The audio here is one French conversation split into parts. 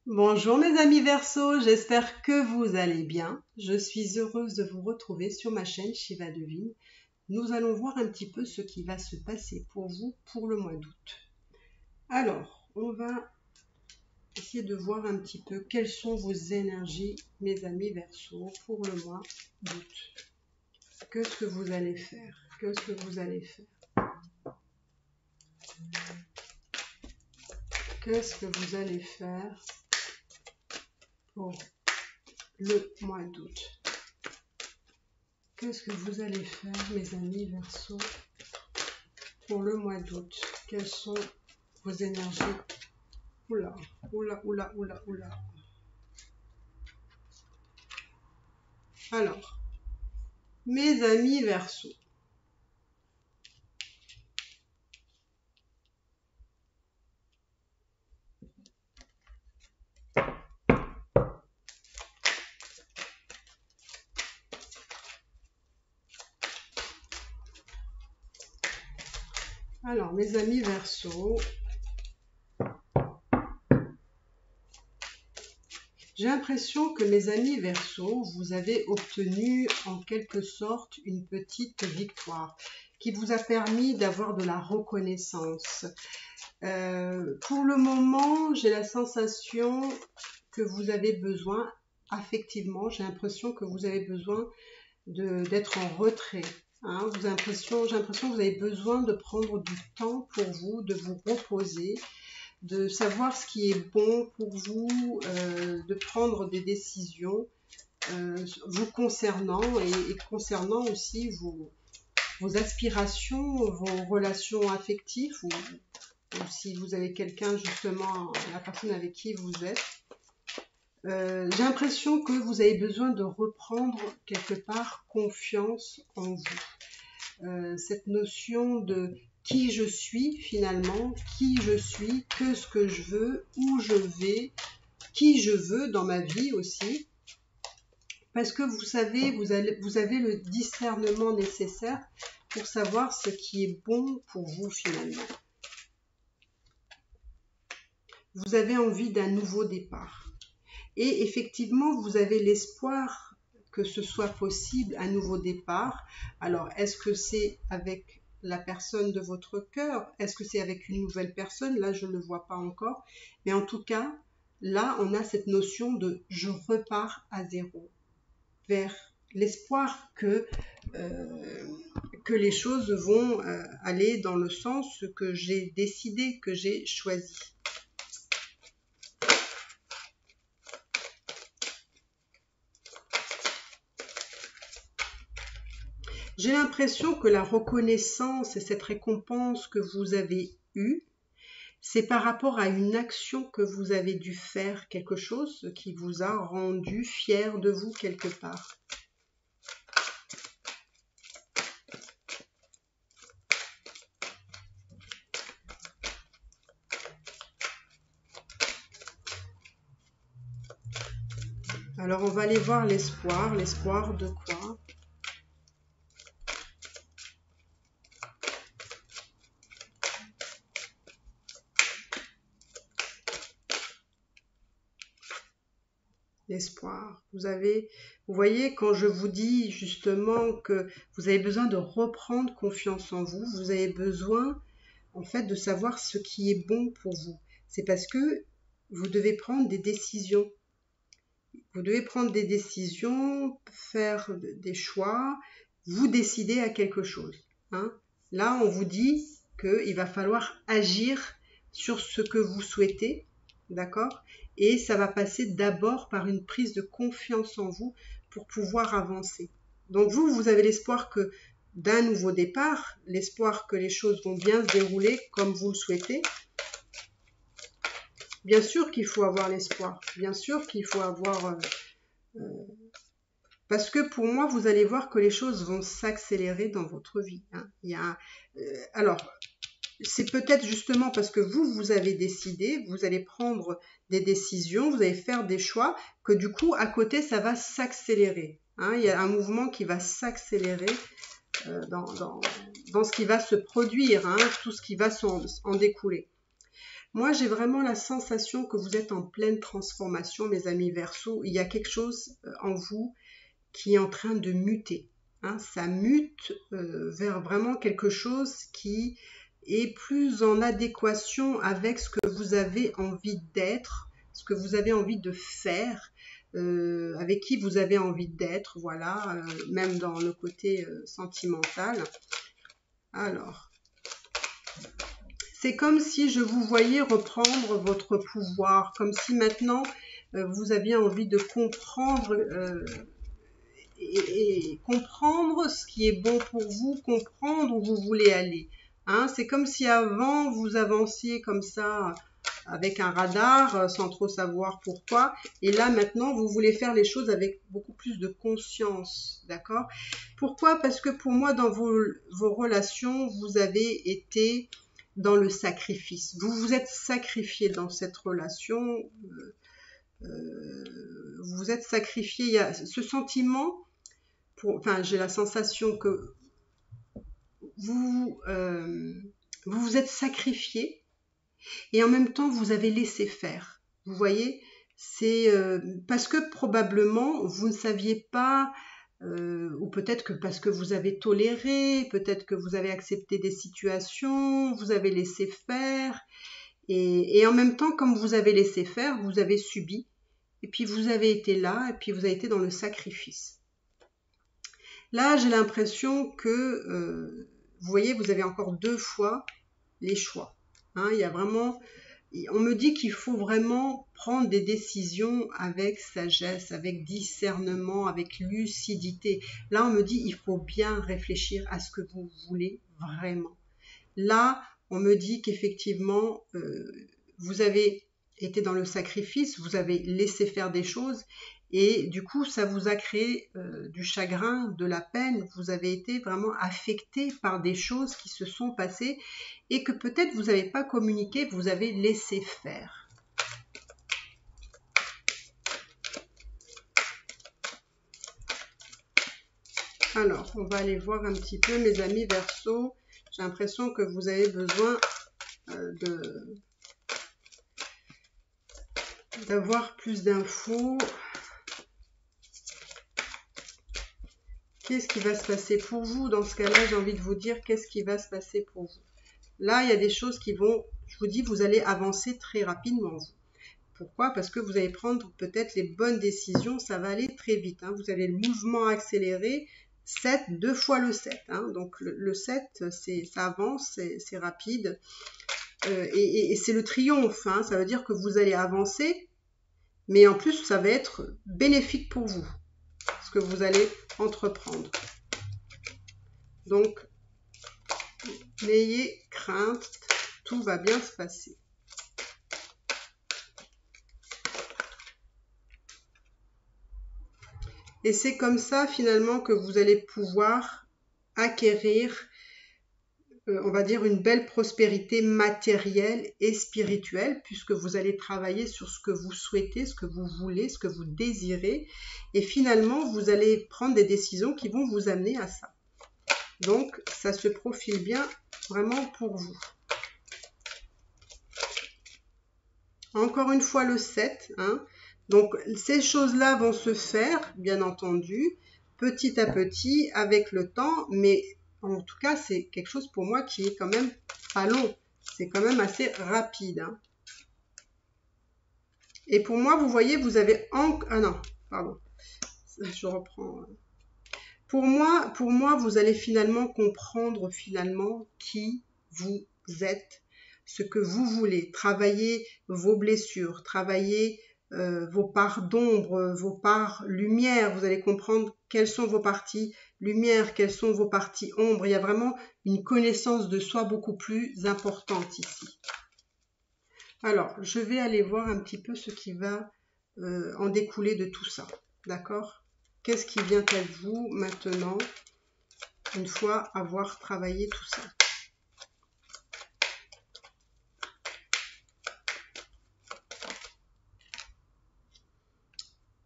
Bonjour mes amis Verseau, j'espère que vous allez bien. Je suis heureuse de vous retrouver sur ma chaîne Shiva Devine. Nous allons voir un petit peu ce qui va se passer pour vous pour le mois d'août. Alors, on va essayer de voir un petit peu quelles sont vos énergies, mes amis Verseau, pour le mois d'août. Qu'est-ce que vous allez faire? Qu'est-ce que vous allez faire? Qu'est-ce que vous allez faire pour le mois d'août? Qu'est-ce que vous allez faire, mes amis Verseau, pour le mois d'août? Quelles sont vos énergies? Oula, oula, oula, oula, oula. Alors, mes amis Verseau, j'ai l'impression que mes amis Verseau, vous avez obtenu en quelque sorte une petite victoire qui vous a permis d'avoir de la reconnaissance. Pour le moment, j'ai la sensation que vous avez besoin, affectivement, j'ai l'impression que vous avez besoin d'être en retrait. Hein, j'ai l'impression que vous avez besoin de prendre du temps pour vous, de vous reposer, de savoir ce qui est bon pour vous, de prendre des décisions vous concernant et concernant aussi vos aspirations, vos relations affectives ou si vous avez quelqu'un justement, la personne avec qui vous êtes. J'ai l'impression que vous avez besoin de reprendre quelque part confiance en vous. Cette notion de qui je suis finalement, qui je suis, que ce que je veux, où je vais, qui je veux dans ma vie aussi. Parce que vous savez, vous avez le discernement nécessaire pour savoir ce qui est bon pour vous finalement. Vous avez envie d'un nouveau départ. Et effectivement, vous avez l'espoir que ce soit possible, un nouveau départ. Alors, est-ce que c'est avec la personne de votre cœur? Est-ce que c'est avec une nouvelle personne? Là, je ne le vois pas encore. Mais en tout cas, là, on a cette notion de « je repars à zéro » vers l'espoir que les choses vont aller dans le sens que j'ai décidé, que j'ai choisi. J'ai l'impression que la reconnaissance et cette récompense que vous avez eue, c'est par rapport à une action que vous avez dû faire, quelque chose qui vous a rendu fier de vous quelque part. Alors on va aller voir l'espoir. L'espoir de quoi ? L'espoir. Vous voyez, quand je vous dis justement que vous avez besoin de reprendre confiance en vous, vous avez besoin en fait de savoir ce qui est bon pour vous. C'est parce que vous devez prendre des décisions. Vous devez prendre des décisions, faire des choix, vous décider à quelque chose. Hein. Là, on vous dit qu'il va falloir agir sur ce que vous souhaitez, d'accord? Et ça va passer d'abord par une prise de confiance en vous pour pouvoir avancer. Donc vous avez l'espoir que d'un nouveau départ, l'espoir que les choses vont bien se dérouler comme vous le souhaitez. Bien sûr qu'il faut avoir l'espoir, bien sûr qu'il faut avoir... parce que pour moi, vous allez voir que les choses vont s'accélérer dans votre vie. Hein. Alors, c'est peut-être justement parce que vous avez décidé, vous allez prendre des décisions, vous allez faire des choix, que du coup, à côté, ça va s'accélérer. Hein. Il y a un mouvement qui va s'accélérer dans ce qui va se produire, hein, tout ce qui va en découler. Moi, j'ai vraiment la sensation que vous êtes en pleine transformation, mes amis Verseau. Il y a quelque chose en vous qui est en train de muter. Hein. Ça mute vers vraiment quelque chose qui est plus en adéquation avec ce que vous avez envie d'être, ce que vous avez envie de faire, avec qui vous avez envie d'être, voilà, même dans le côté sentimental. Alors, c'est comme si je vous voyais reprendre votre pouvoir, comme si maintenant vous aviez envie de comprendre et comprendre ce qui est bon pour vous, comprendre où vous voulez aller. Hein, c'est comme si avant vous avanciez comme ça avec un radar sans trop savoir pourquoi, et là maintenant vous voulez faire les choses avec beaucoup plus de conscience, d'accord? Pourquoi? Parce que pour moi dans vos relations vous avez été dans le sacrifice, vous vous êtes sacrifié dans cette relation, vous vous êtes sacrifié, il y a ce sentiment, enfin j'ai la sensation que vous vous êtes sacrifié et en même temps vous avez laissé faire. Vous voyez, c'est parce que probablement vous ne saviez pas, ou peut-être que parce que vous avez toléré, peut-être que vous avez accepté des situations, vous avez laissé faire, et en même temps comme vous avez laissé faire, vous avez subi, et puis vous avez été là, et puis vous avez été dans le sacrifice. Là j'ai l'impression que vous voyez, vous avez encore 2 fois les choix. Hein, il y a vraiment, on me dit qu'il faut vraiment prendre des décisions avec sagesse, avec discernement, avec lucidité. Là, on me dit il faut bien réfléchir à ce que vous voulez vraiment. Là, on me dit qu'effectivement, vous avez été dans le sacrifice, vous avez laissé faire des choses, et du coup, ça vous a créé du chagrin, de la peine. Vous avez été vraiment affecté par des choses qui se sont passées et que peut-être vous n'avez pas communiqué, vous avez laissé faire. Alors, on va aller voir un petit peu, mes amis Verseau. J'ai l'impression que vous avez besoin d'avoir plus d'infos. Qu'est-ce qui va se passer pour vous? Dans ce cas-là, j'ai envie de vous dire qu'est-ce qui va se passer pour vous. Là, il y a des choses qui vont, je vous dis, vous allez avancer très rapidement. Pourquoi? Parce que vous allez prendre peut-être les bonnes décisions, ça va aller très vite. Hein. Vous avez le mouvement accéléré, 7, 2 fois le 7. Hein. Donc le 7, ça avance, c'est rapide. Et c'est le triomphe. Hein. Ça veut dire que vous allez avancer, mais en plus, ça va être bénéfique pour vous, ce que vous allez entreprendre. Donc, n'ayez crainte, tout va bien se passer. Et c'est comme ça finalement que vous allez pouvoir acquérir, on va dire, une belle prospérité matérielle et spirituelle, puisque vous allez travailler sur ce que vous souhaitez, ce que vous voulez, ce que vous désirez, et finalement vous allez prendre des décisions qui vont vous amener à ça. Donc ça se profile bien vraiment pour vous. Encore une fois le 7, hein. Donc ces choses-là vont se faire, bien entendu, petit à petit, avec le temps, mais en tout cas, c'est quelque chose pour moi qui est quand même pas long. C'est quand même assez rapide. Hein. Et pour moi, vous voyez, vous avez... Ah non, pardon. Je reprends. Pour moi, vous allez finalement comprendre finalement qui vous êtes, ce que vous voulez. Travailler vos blessures, travailler vos parts d'ombre, vos parts lumière. Vous allez comprendre quelles sont vos parties lumière, quelles sont vos parties ombre. Il y a vraiment une connaissance de soi beaucoup plus importante ici. Alors, je vais aller voir un petit peu ce qui va en découler de tout ça. D'accord ? Qu'est-ce qui vient à vous maintenant, une fois avoir travaillé tout ça?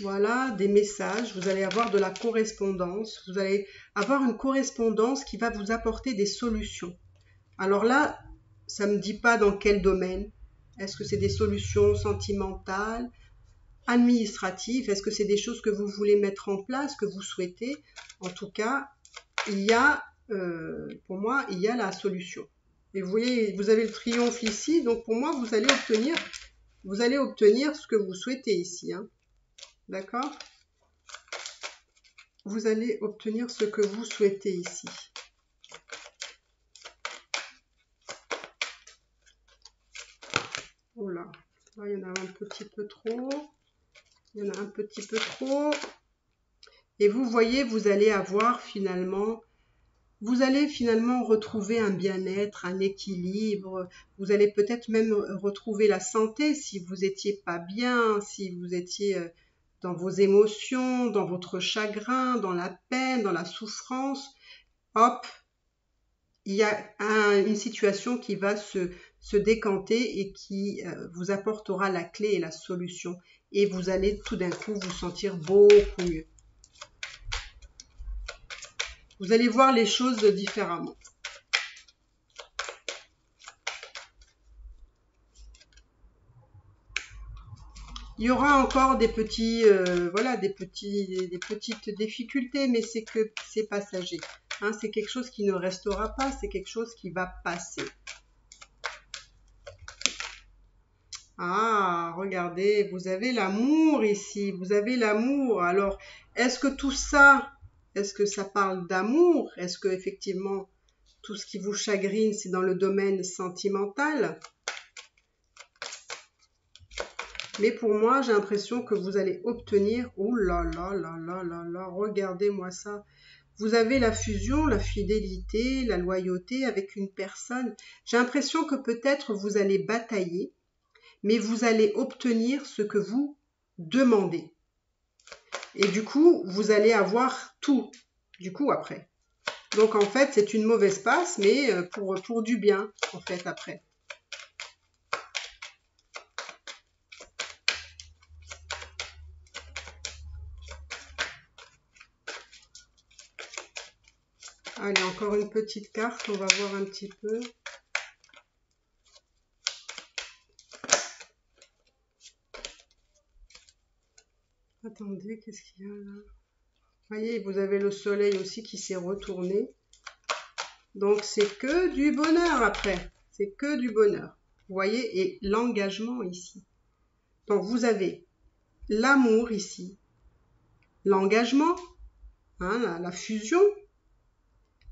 Voilà, des messages, vous allez avoir de la correspondance, vous allez avoir une correspondance qui va vous apporter des solutions. Alors là, ça ne me dit pas dans quel domaine, Est-ce que c'est des solutions sentimentales, administratives? Est-ce que c'est des choses que vous voulez mettre en place, que vous souhaitez? En tout cas, il y a, pour moi, il y a la solution. Et vous voyez, vous avez le triomphe ici, donc pour moi, vous allez obtenir ce que vous souhaitez ici. Hein. D'accord? Vous allez obtenir ce que vous souhaitez ici. Oh là, là, il y en a un petit peu trop. Il y en a un petit peu trop. Et vous voyez, vous allez finalement retrouver un bien-être, un équilibre. Vous allez peut-être même retrouver la santé si vous n'étiez pas bien, si vous étiez dans vos émotions, dans votre chagrin, dans la peine, dans la souffrance. Hop, il y a une situation qui va se décanter et qui vous apportera la clé et la solution. Et vous allez tout d'un coup vous sentir beaucoup mieux. Vous allez voir les choses différemment. Il y aura encore des petits, voilà, des petites difficultés, mais c'est passager. Hein, c'est quelque chose qui ne restera pas, c'est quelque chose qui va passer. Ah, regardez, vous avez l'amour ici, vous avez l'amour. Alors, est-ce que tout ça, est-ce que ça parle d'amour? Est-ce que effectivement tout ce qui vous chagrine, c'est dans le domaine sentimental? Mais pour moi, j'ai l'impression que vous allez obtenir, oh là là là là là là, regardez-moi ça. Vous avez la fusion, la fidélité, la loyauté avec une personne. J'ai l'impression que peut-être vous allez batailler, mais vous allez obtenir ce que vous demandez. Et du coup, vous allez avoir tout, du coup, après. Donc, en fait, c'est une mauvaise passe, mais pour du bien, en fait, après. Allez, encore une petite carte, on va voir un petit peu. Attendez, qu'est-ce qu'il y a là? Voyez, vous avez le soleil aussi qui s'est retourné. Donc, c'est que du bonheur après. C'est que du bonheur. Vous voyez, et l'engagement ici. Donc, vous avez l'amour ici, l'engagement, hein, la fusion,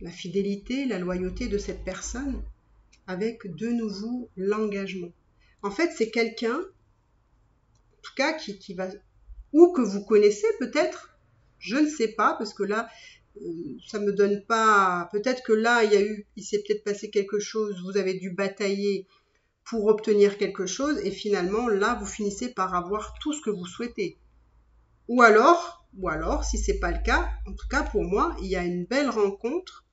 la fidélité, la loyauté de cette personne, avec de nouveau l'engagement. En fait, c'est quelqu'un, en tout cas, qui va, ou que vous connaissez peut-être, je ne sais pas, parce que là, ça me donne pas, peut-être que là, il s'est peut-être passé quelque chose, vous avez dû batailler pour obtenir quelque chose, et finalement, là, vous finissez par avoir tout ce que vous souhaitez. Ou alors, si c'est pas le cas, en tout cas pour moi, il y a une belle rencontre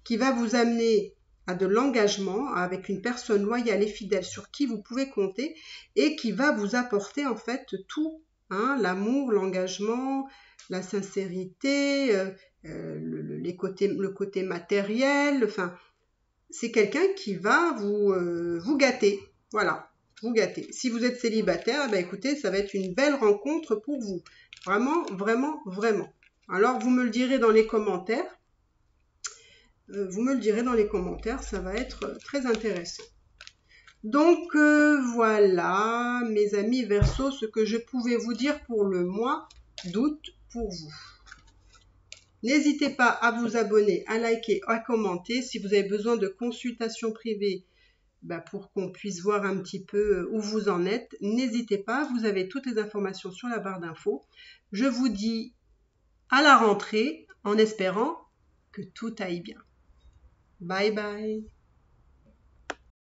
qui va vous amener à de l'engagement avec une personne loyale et fidèle sur qui vous pouvez compter et qui va vous apporter en fait tout, hein, l'amour, l'engagement, la sincérité, le côté matériel, enfin, c'est quelqu'un qui va vous gâter, voilà, vous gâter. Si vous êtes célibataire, eh bien, écoutez, ça va être une belle rencontre pour vous, vraiment, vraiment, vraiment. Alors, vous me le direz dans les commentaires. Ça va être très intéressant. Donc voilà, mes amis Verseau, ce que je pouvais vous dire pour le mois d'août pour vous. N'hésitez pas à vous abonner, à liker, à commenter. Si vous avez besoin de consultations privées pour qu'on puisse voir un petit peu où vous en êtes, n'hésitez pas, vous avez toutes les informations sur la barre d'infos. Je vous dis à la rentrée en espérant que tout aille bien. Bye bye.